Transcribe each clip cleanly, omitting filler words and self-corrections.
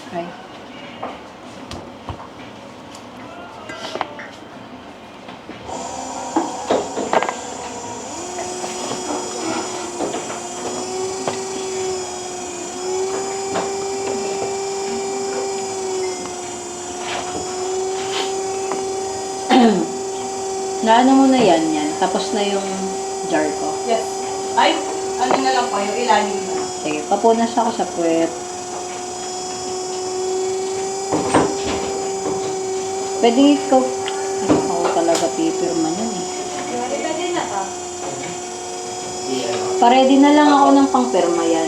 Ay. Naano mo na yan. Tapos na yung jar ko. Yes. Ay, ano na lang po, yung ilalim na. Sige, papunas ako sa puwet. Pwede ikaw. Ako talaga pipirman yan eh. Pwede na ka. Paredy na lang ako ng pangpirma yan.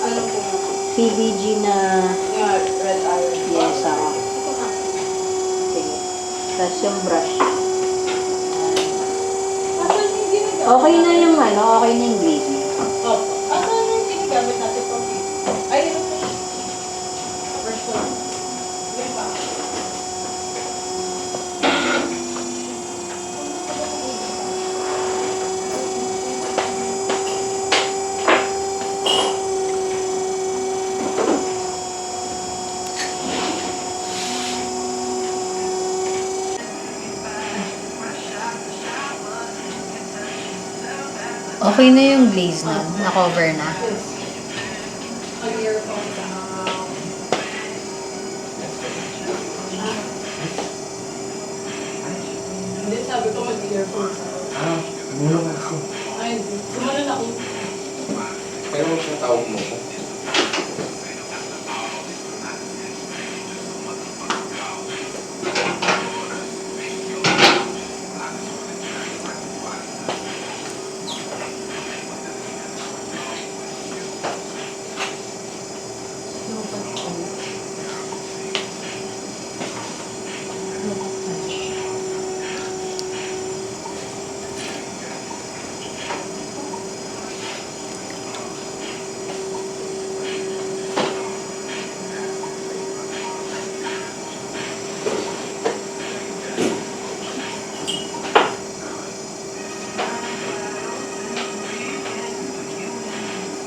Ano po? PVG na... Yung red iron. Yes, ako. Sige. Tapos yung brush. Asan yung ginagamit? Okay na yung okay na yung glaze. Opo. Asan yung ginagamit natin pang video? Ay, ito po. First one. Yan pa. Okay na yung glaze na. Na-cover na. Mag-earphone sa Hindi, sabi ko mag-earphone sa Gulong ako. Ay, gumanon ako. Pero huwag yung tawag mo ko.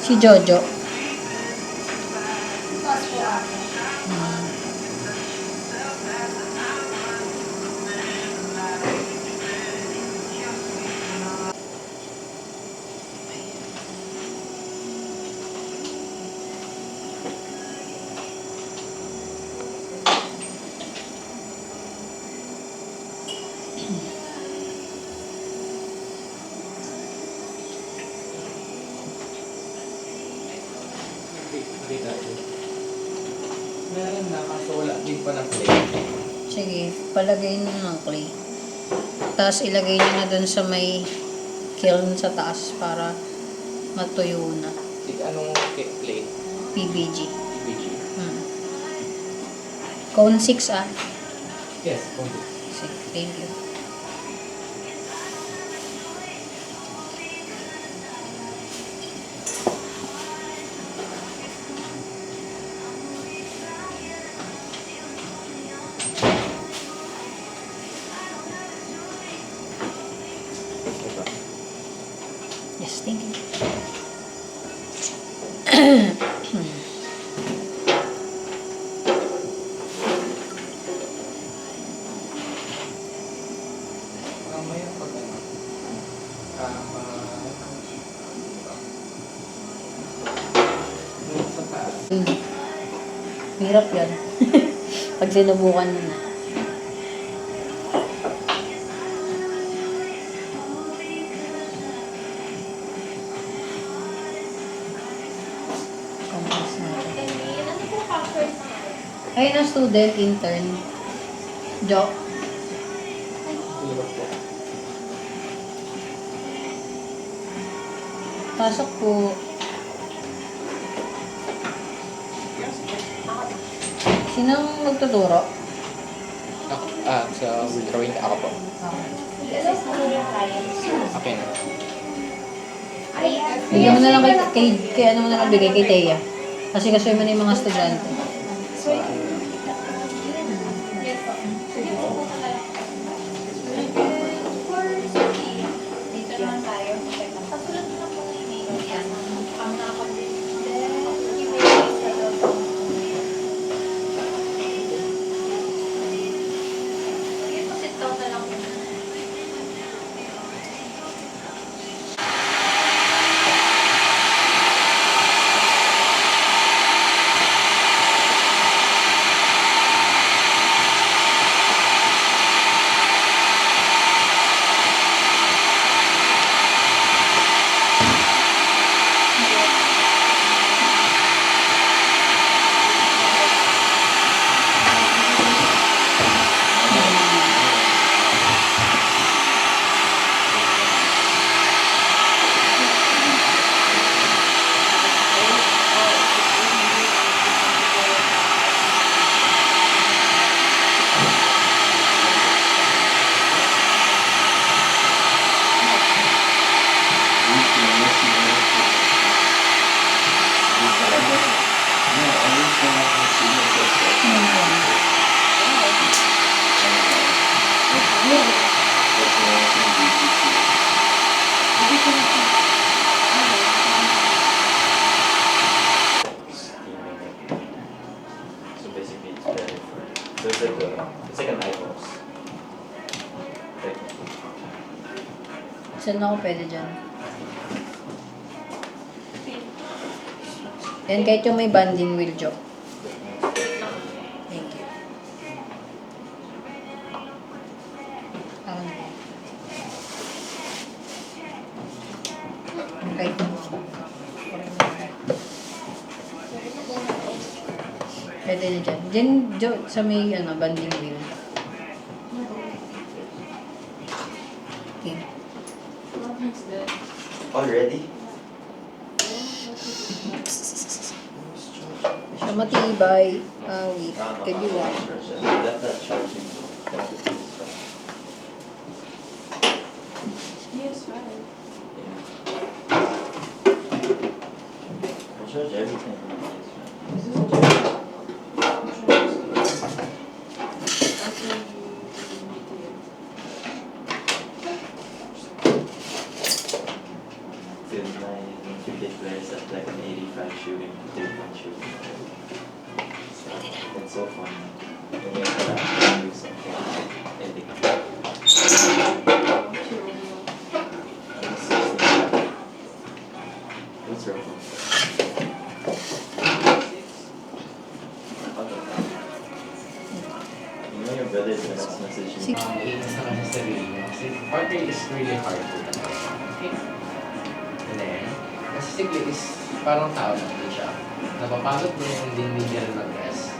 Si Jojo. Tapos po ako. Hindi natin. Meron na, kaso wala din pa ng plate. Sige, palagay nyo ng clay. Tapos ilagay nyo na dun sa may kiln sa taas para matuyo na. Sige, anong plate? PVG. PVG. Cone 6 ah. Yes, konti. Sige, thank you. Yes, thank you. Mamaya pag ano, sa taas. Hirap yan. Pag sinubukan mo na. Compose natin. Ano po password na? Ayun ang student, intern. Jo. Hirap po. Pasok po. Sinong magtuturo? Ako, sa withdrawing ako po. Okay na. Bigyan mo na lang kay ano mo na lang bigay kay Thea. Kasi mo na yung mga estudyante. Dito naman tayo. Kasulad na po ni Mayo yan. Ang nakapag-email sa Saan ako pwede dyan? Yan, kahit yung may banding wheel, Jo. Thank you. Ako na. Okay. Pwede na dyan. Dyan, Jo, sa may banding wheel. Okay. Already? Siya matibay. Wait. Could you watch? Left that charging. Yes, right. I charge everything. Feels nice when you declares at like an 85 shooting, 3-point shooting. So, it's so fun. When you have to do something, editing. What's your phone? You know your brother's gonna message you. Iinis na kasi sa sarili niya. Kasi partner is really hard to talaga. Okay? And then, kasi si Glee is parang tao lang din siya. Napapagod niya yung hindi niya rin mag-rest.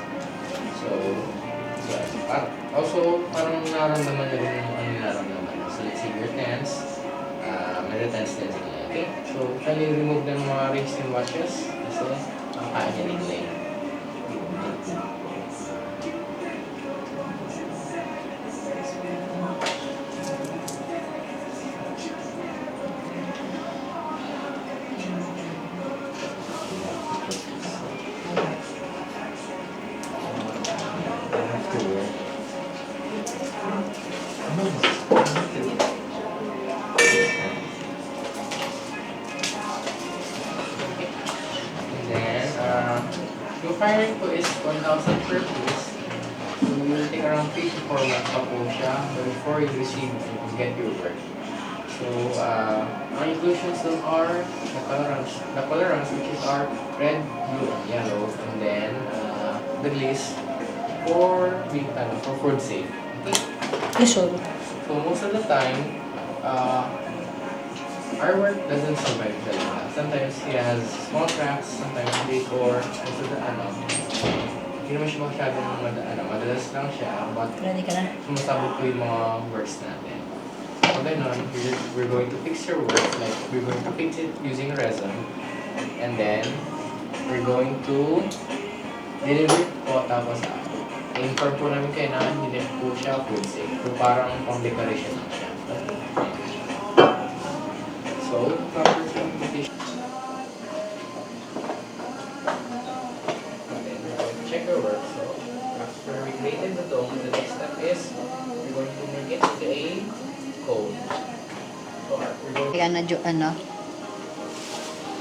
So, parang nararamdaman niya rin yung ano nararamdaman niya. So, let's say you're tense, may tense din sila. Okay? So, can you remove ng mga rings and watches? Kasi, ang kaya niya rin lane. Yung firing po is 1,000 per piece. So you will take around 3 to 4 months pa po siya before you receive and get your work. So ang inclusions doon are the colorants which is our red, blue, and yellow, and then the glaze for food safe. Okay? Yes, sorry. So most of the time, our work doesn't survive talaga. Sometimes he has small cracks, sometimes big, or most of the hindi naman siya masyadong madalas lang siya, but Ready ka na? sumasabot po yung mga works natin. So ganun, we're going to fix your work, like we're going to fix it using resin, and then we're going to deliver it po, tapos inform po namin kayo na hindi po siya food safe. So parang pang decoration lang siya. So, proper implementation. And then we're going to check your work. So, after we created the dome, the next step is we're going to make it into a cone. So, we're going to, Kaya na, Jo, ano?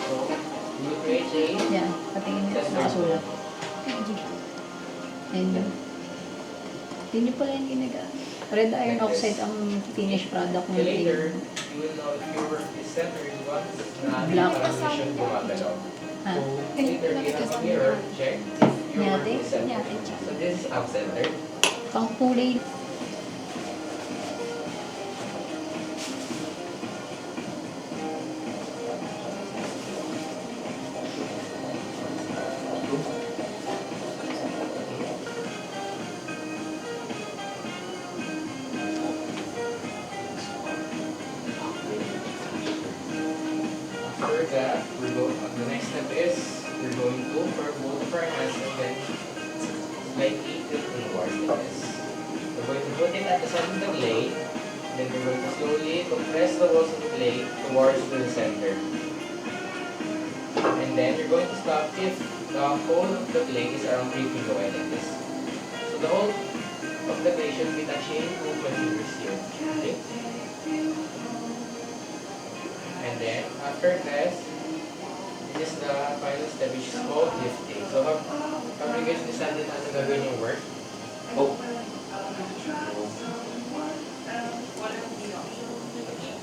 so, we will create a Yan, patingin niyo. Nakasulat. Ayun yun. Hindi niyo pala yung ginagamit. Red iron oxide ang finished product ng later, thing. you will know if your work is centered once na Black. transmission gumagalaw. Ha? So, later you have a mirror, check if your work Nyate? is centered. Nyate, check. So, this is off-centered. Pang kulay. After that, the next step is we're going to for both of our hands and then slightly tilt inwards like this. We're going to put it at the center of the blade, then we're going to slowly compress the walls of the blade towards the center. And then you're going to stop if the whole of the blade is around 3 feet away like this. So the whole of the blade should be touching 2 fingers here. Okay? And then, after this is the final step which is called lifting. So, have you guys decided ano gagawin yung work? Oh.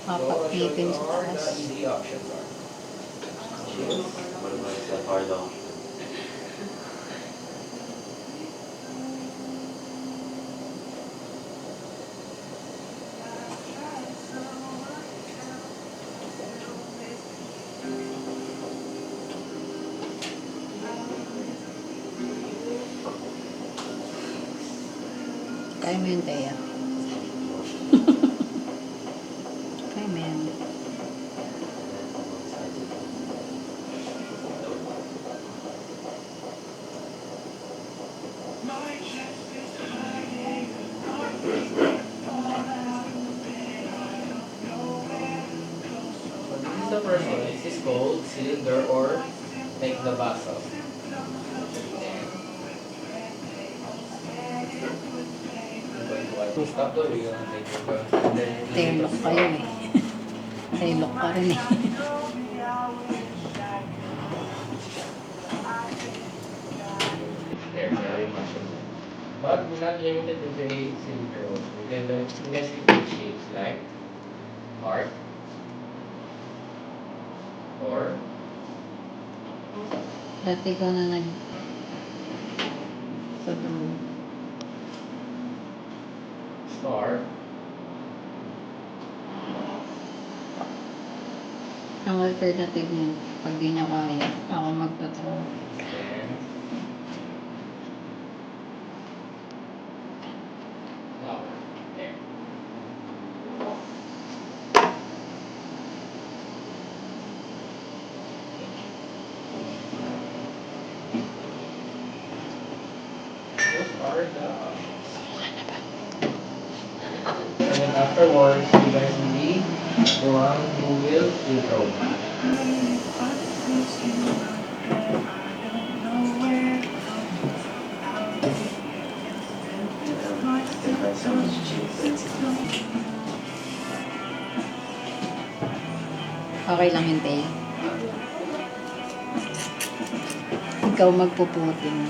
Papakitin sa What taas. the easy options are. Cheers. What about the hard option? Kaya mo yun, Thea. Kaya mo yan. So this is the first one. This is called cylinder or take the vessel. To stop the wheel and then you're going and then you Taillock kayo eh. Taillock pa rin eh. There, very much. But we're not limited to the cylinder also. You can see the shapes like heart or Dati ko na nag... star. Ang alternative niyo, pag di niya kaya, ako magpatrol. Then flower. There. Those are the options. And then afterwards, you guys will be the one who will throw. They buy so much cheese. Okay lang yun, Thea. Ikaw magpuputing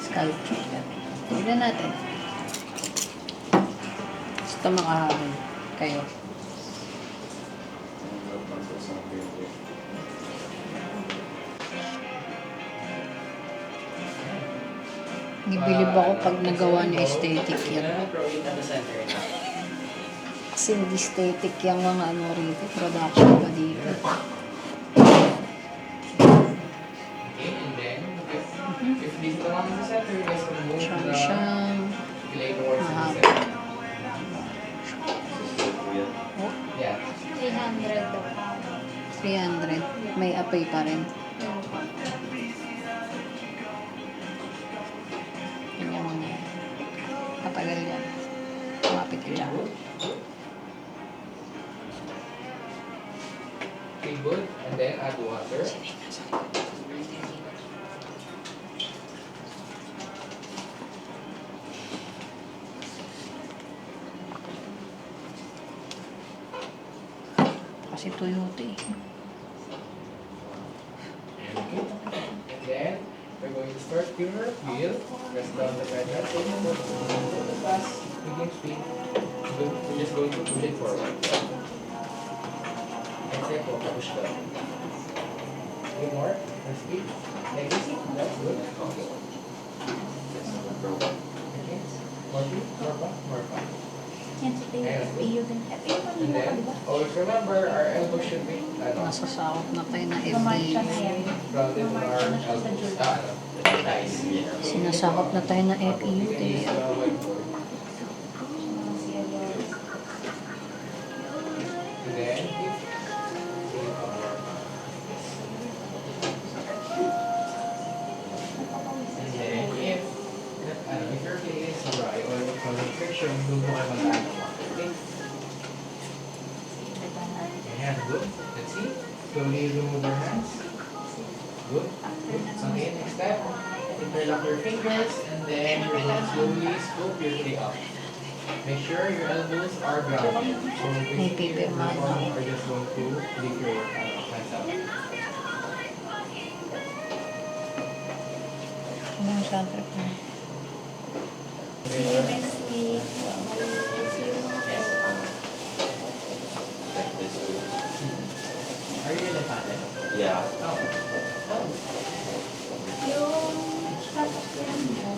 sculpture. Tignan natin. Basta makahabol kayo. Gibilib ako pag nagawa ni aesthetic yan. Throw it at the center. Kasi hindi aesthetic yung mga ano rito, production pa dito. Okay, and then if this is the one in the center, you guys can move Siyang the siyang... clay towards the Aha. center. Oh, Yeah. 300 daw. 300. May apoy pa rin. Yun yung mga katagal yan. Kumapit ka dyan. Okay, good. And then add water. Kasi Toyota eh. Okay. And then we're going to start your wheel. Press down the pedal. So you go to the fast, medium speed. We're just going to push it forward. And say po, push down. Okay, more. More speed. Like this. That's good. Okay. Okay. More speed. More pa. More pa. Yan si Teo. Iyo din. And then, always remember, our elbow should be Nasasakot na tayo na Mamarcha na FD. yan. grounded on our elbows. Thighs. Sinasakop na tayo na FEU. Please, Tayo. whiteboard. And then, and then, if your clay is dry or friction, doon po kayo mag-add ng water. Okay? Ayan, good. Let's see. Slowly remove your hands. Good. Okay, next step. Interlock your fingers and then slowly scoop your clay up. Make sure your elbows are grounded. So basically, your pipirmahan arms are just going to leave your hands out. Ano yung soundtrack mo? See you next week. See you. Yeah. Oh. Yung sasakyan mo.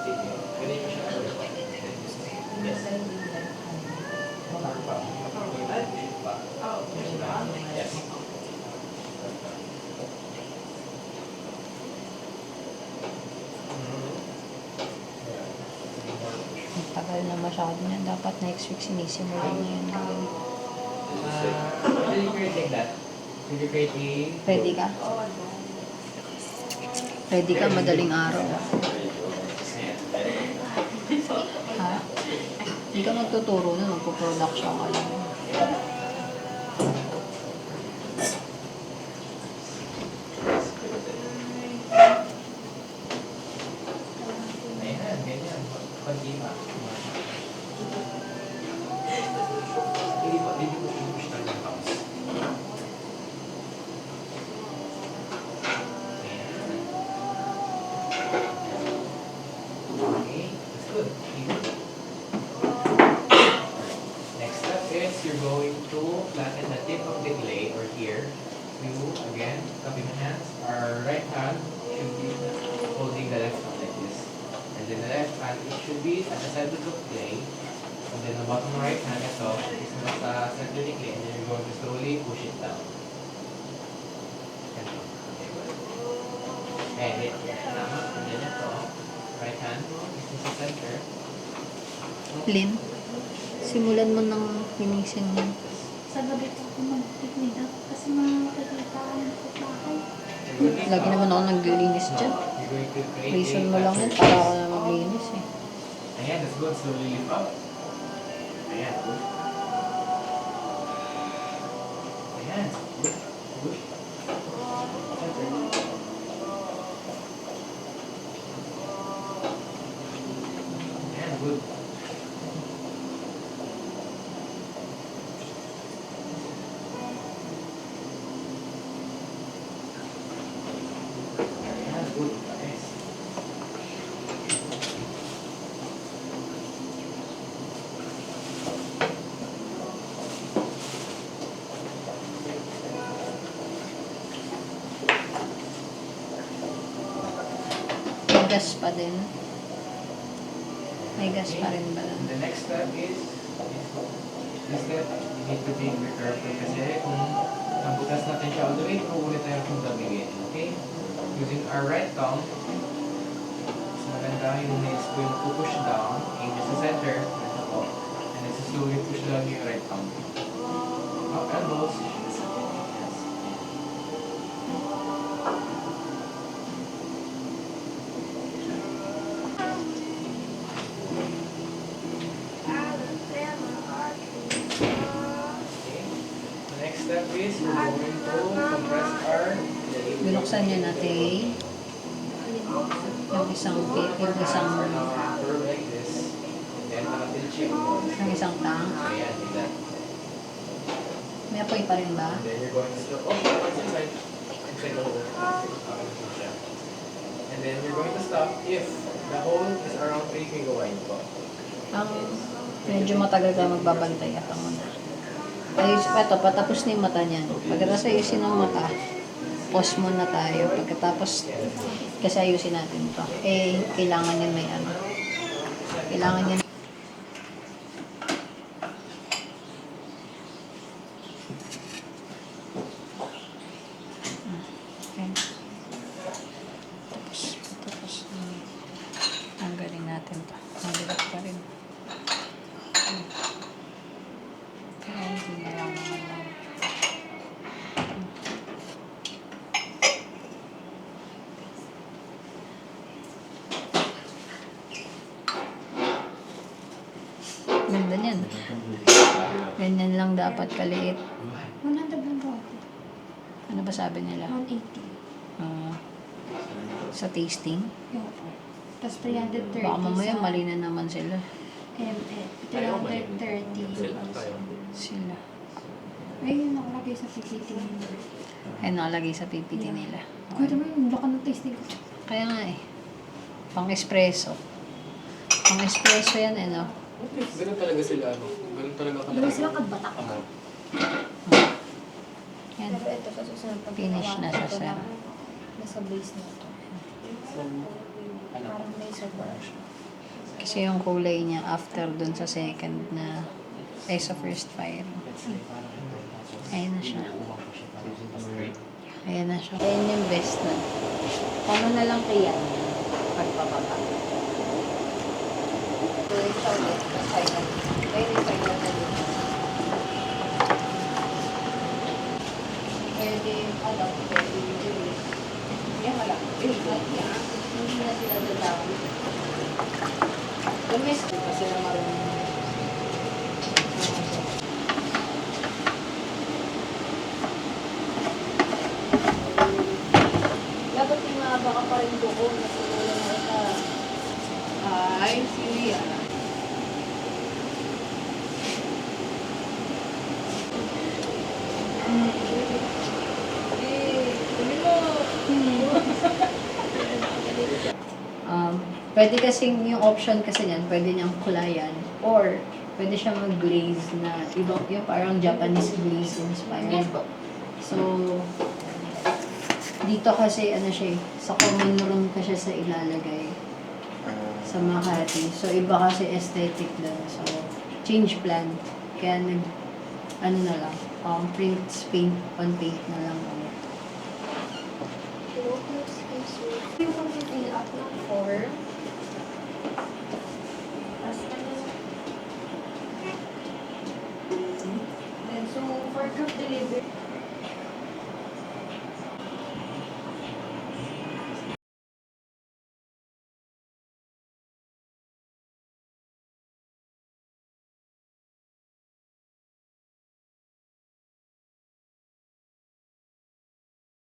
Sige. Pwede mo siya Yes. Or pa. Pa. Oh, Yes. Ang tagal na masyado niya. Dapat next week sinisimulan na yun gawin. Will you create like that? Will you create a... Ready ka? Ready ka madaling araw. Ha? Hindi ka magtuturo na, magpo-production ka lang. Ayan, ganyan. Pag-iba. Hindi ko i-push na yung house. Ayan. Okay, that's good. Next step is you're going to flatten the tip of the clay or here. You, again, cupping the hands. Our right hand should be holding the left hand like this. And then the left hand, it should be at the center of clay. And then the bottom right hand, ito, is nasa center of clay. And then you're going to slowly push it down. Ganito. Okay, good. And then, tama. And then ito, right hand is nasa center. Lynn, simulan mo ng linisin yan. Sa gabi po ako mag-clean up kasi makikita ko ng bahay. Lagi naman ako naglilinis dyan. You're going to create Reason a mo lang yan para ako na maglinis eh. Ayan, that's good. Slowly lift up. Ayan, good. Ayan, good. Good. Center. Ayan, good. Ayan, good. Nice. May gas pa din. May gas pa rin ba lang? And the next step is this step, you need to be careful kasi kung nabutas natin siya all the way, uulit tayo from the beginning, okay? Using our right thumb, mas maganda yung nails ko yung push down, aim sa center, ito po, and then slowly push down yung right thumb. Up elbows. Yes. Okay. The next step is we're going to compress our Binuksan niya natin yung isang curve like this. And then nakatilchi mo. yung isang tank. Ayan, like that. May apoy pa rin ba? And then you're going to stop. Oh, it's inside. Inside the hole. Siya. And then you're going to stop if the hole is around 3 finger wide po. Ang medyo matagal ka magbabantay ata muna. Ayos, eto, patapos na yung mata niyan. Pagkatapos ayusin ang mata, pause muna tayo. Pagkatapos, kasi ayusin natin to. Eh, kailangan yan may ano. Kailangan yan. Okay. Tapos, ang galing natin to. Ang bigat pa rin. Kaya hindi na lang naman lang. Ganda niyan. Ganyan lang dapat kaliit. 100 lang po. Ano ba sabi nila? 180. Ah, sa tasting? Yung po. Tapos 330 Baka mamaya sa mali na naman sila. ML. 330. Sila. Ayun, nakalagay sa PPT nila. Ay, nakalagay sa PPT nila. Kuya naman, yung laka ng tasting ko. Kaya nga eh. Pang espresso. Pang espresso yan eh, no? Ganun talaga sila, ano? Ganun talaga Diba sila kadbatak? Ayan. Pero ito sa susunod pag Finish na siya, ito sir. nasa base na ito. So, ano? Parang laser brush. Kasi yung kulay niya after dun sa second na, ay sa first fire. Ayan na siya. Ayan na siya. Ayan yung best na. Paano na lang kaya pagpapapa. So, ito ulit. Final. Very final na yun. Pwede, pwede yun. Yan wala. Hindi na sila dadawin. Gamis ko kasi na marunong. Dapat yung mahaba ka pa rin doon. Natulala na ito. Ay, Silia. Pwede kasing yung option kasi niyan, pwede niyang kulayan or pwede siya mag-glaze na ibang yung parang Japanese glaze inspired. So, dito kasi ano siya sa common room ka siya sa ilalagay sa Makati. So, iba kasi aesthetic doon. So, change plan. Kaya ano na lang, paint on paint na lang ulit. Yung pag-fill up ng form. Tapos then, so, for group delivery,